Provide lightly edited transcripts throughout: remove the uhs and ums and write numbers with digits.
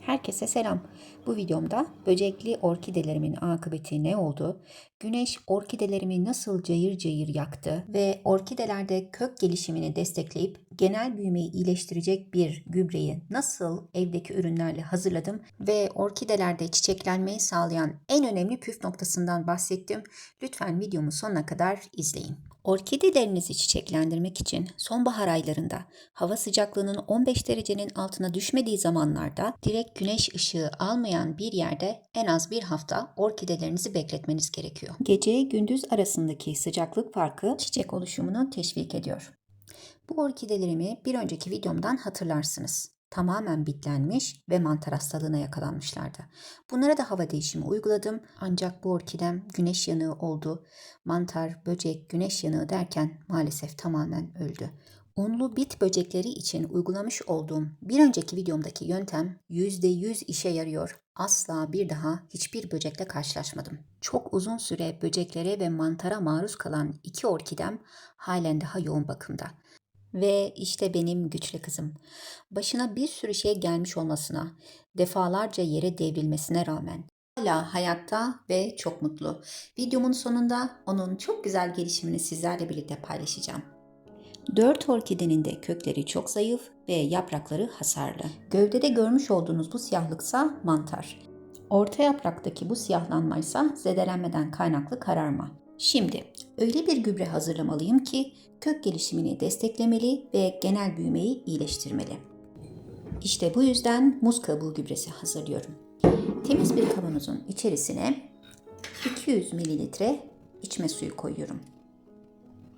Herkese selam. Bu videomda böcekli orkidelerimin akıbeti ne oldu? Güneş orkidelerimi nasıl cayır cayır yaktı ve orkidelerde kök gelişimini destekleyip genel büyümeyi iyileştirecek bir gübreyi nasıl evdeki ürünlerle hazırladım ve orkidelerde çiçeklenmeyi sağlayan en önemli püf noktasından bahsettim. Lütfen videomu sonuna kadar izleyin. Orkidelerinizi çiçeklendirmek için sonbahar aylarında hava sıcaklığının 15 derecenin altına düşmediği zamanlarda direkt güneş ışığı almayan bir yerde en az bir hafta orkidelerinizi bekletmeniz gerekiyor. Gece gündüz arasındaki sıcaklık farkı çiçek oluşumunu teşvik ediyor. Bu orkidelerimi bir önceki videomdan hatırlarsınız. Tamamen bitlenmiş ve mantar hastalığına yakalanmışlardı. Bunlara da hava değişimi uyguladım. Ancak bu orkidem güneş yanığı oldu. Mantar, böcek, güneş yanığı derken maalesef tamamen öldü. Unlu bit böcekleri için uygulamış olduğum bir önceki videomdaki yöntem %100 işe yarıyor. Asla bir daha hiçbir böcekle karşılaşmadım. Çok uzun süre böceklere ve mantara maruz kalan iki orkidem halen daha yoğun bakımda. Ve işte benim güçlü kızım. Başına bir sürü şey gelmiş olmasına, defalarca yere devrilmesine rağmen hala hayatta ve çok mutlu. Videomun sonunda onun çok güzel gelişimini sizlerle birlikte paylaşacağım. 4 orkidenin de kökleri çok zayıf ve yaprakları hasarlı. Gövdede görmüş olduğunuz bu siyahlıksa mantar. Orta yapraktaki bu siyahlanmaysa zedelenmeden kaynaklı kararma. Şimdi öyle bir gübre hazırlamalıyım ki kök gelişimini desteklemeli ve genel büyümeyi iyileştirmeli. İşte bu yüzden muz kabuğu gübresi hazırlıyorum. Temiz bir kavanozun içerisine 200 ml içme suyu koyuyorum.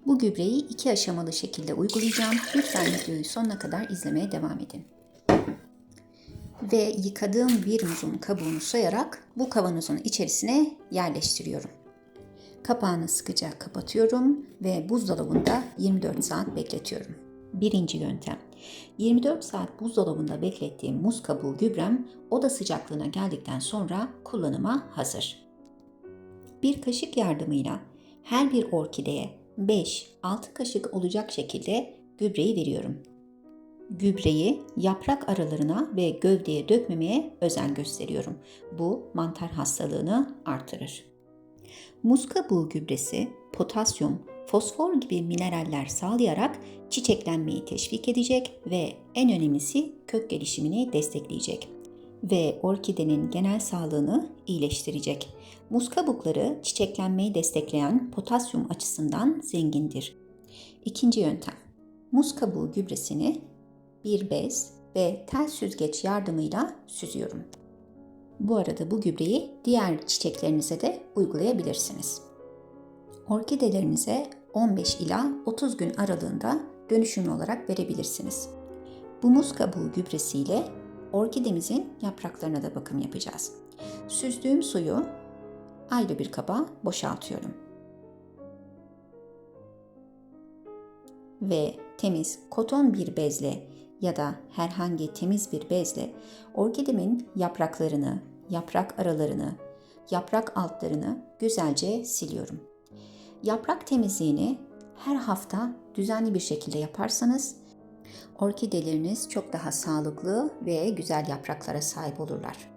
Bu gübreyi 2 aşamalı şekilde uygulayacağım. Lütfen videoyu sonuna kadar izlemeye devam edin. Ve yıkadığım bir muzun kabuğunu soyarak bu kavanozun içerisine yerleştiriyorum. Kapağını sıkıca kapatıyorum ve buzdolabında 24 saat bekletiyorum. Birinci yöntem. 24 saat buzdolabında beklettiğim muz kabuğu gübrem oda sıcaklığına geldikten sonra kullanıma hazır. Bir kaşık yardımıyla her bir orkideye 5-6 kaşık olacak şekilde gübreyi veriyorum. Gübreyi yaprak aralarına ve gövdeye dökmemeye özen gösteriyorum. Bu mantar hastalığını artırır. Muz kabuğu gübresi potasyum, fosfor gibi mineraller sağlayarak çiçeklenmeyi teşvik edecek ve en önemlisi kök gelişimini destekleyecek ve orkidenin genel sağlığını iyileştirecek. Muz kabukları çiçeklenmeyi destekleyen potasyum açısından zengindir. İkinci yöntem. Muz kabuğu gübresini bir bez ve tel süzgeç yardımıyla süzüyorum. Bu arada bu gübreyi diğer çiçeklerinize de uygulayabilirsiniz. Orkidelerinize 15 ila 30 gün aralığında dönüşümlü olarak verebilirsiniz. Bu muz kabuğu gübresiyle orkidemizin yapraklarına da bakım yapacağız. Süzdüğüm suyu ayrı bir kaba boşaltıyorum. Ve temiz koton bir bezle ya da herhangi temiz bir bezle orkidemin yapraklarını, yaprak aralarını, yaprak altlarını güzelce siliyorum. Yaprak temizliğini her hafta düzenli bir şekilde yaparsanız orkideleriniz çok daha sağlıklı ve güzel yapraklara sahip olurlar.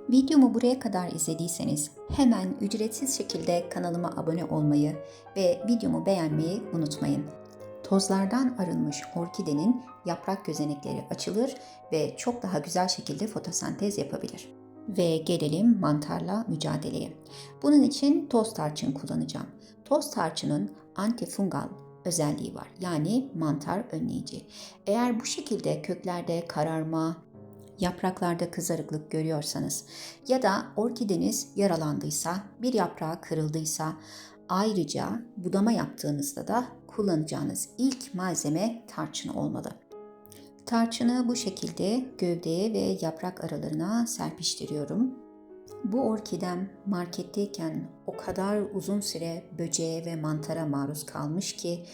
Videomu buraya kadar izlediyseniz hemen ücretsiz şekilde kanalıma abone olmayı ve videomu beğenmeyi unutmayın. Tozlardan arınmış orkidenin yaprak gözenekleri açılır ve çok daha güzel şekilde fotosentez yapabilir. Ve gelelim mantarla mücadeleye. Bunun için toz tarçın kullanacağım. Toz tarçının antifungal özelliği var. Yani mantar önleyici. Eğer bu şekilde köklerde kararma, yapraklarda kızarıklık görüyorsanız ya da orkideniz yaralandıysa, bir yaprağı kırıldıysa, ayrıca budama yaptığınızda da kullanacağınız ilk malzeme tarçın olmalı. Tarçını bu şekilde gövdeye ve yaprak aralarına serpiştiriyorum. Bu orkidem marketteyken o kadar uzun süre böceğe ve mantara maruz kalmış ki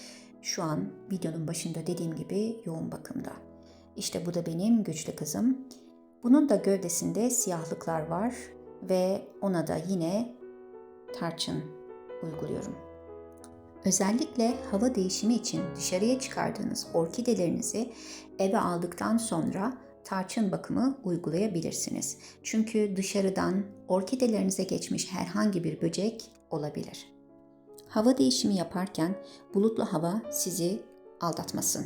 şu an videonun başında dediğim gibi yoğun bakımda. İşte bu da benim güçlü kızım. Bunun da gövdesinde siyahlıklar var ve ona da yine tarçın uyguluyorum. Özellikle hava değişimi için dışarıya çıkardığınız orkidelerinizi eve aldıktan sonra tarçın bakımı uygulayabilirsiniz. Çünkü dışarıdan orkidelerinize geçmiş herhangi bir böcek olabilir. Hava değişimi yaparken bulutlu hava sizi aldatmasın.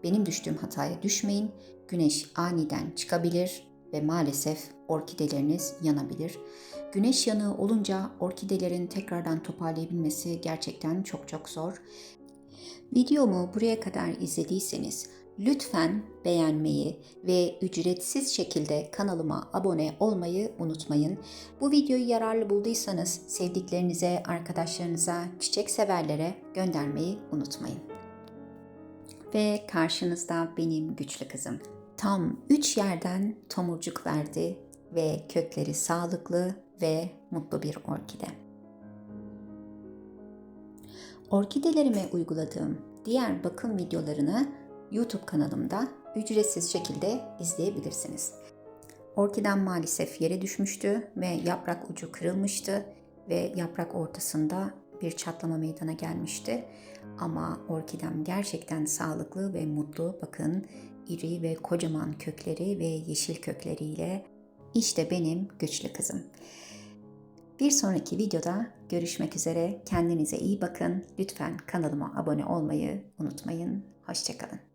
Benim düştüğüm hataya düşmeyin. Güneş aniden çıkabilir ve maalesef orkideleriniz yanabilir. Güneş yanığı olunca orkidelerin tekrardan toparlayabilmesi gerçekten çok zor. Videomu buraya kadar izlediyseniz lütfen beğenmeyi ve ücretsiz şekilde kanalıma abone olmayı unutmayın. Bu videoyu yararlı bulduysanız sevdiklerinize, arkadaşlarınıza, çiçek severlere göndermeyi unutmayın. Ve karşınızda benim güçlü kızım. Tam 3 yerden tomurcuk verdi ve kökleri sağlıklı ve mutlu bir orkide. Orkidelerime uyguladığım diğer bakım videolarını YouTube kanalımda ücretsiz şekilde izleyebilirsiniz. Orkidem maalesef yere düşmüştü ve yaprak ucu kırılmıştı ve yaprak ortasında bir çatlama meydana gelmişti. Ama orkidem gerçekten sağlıklı ve mutlu. Bakın, iri ve kocaman kökleri ve yeşil kökleriyle işte benim güçlü kızım. Bir sonraki videoda görüşmek üzere. Kendinize iyi bakın. Lütfen kanalıma abone olmayı unutmayın. Hoşça kalın.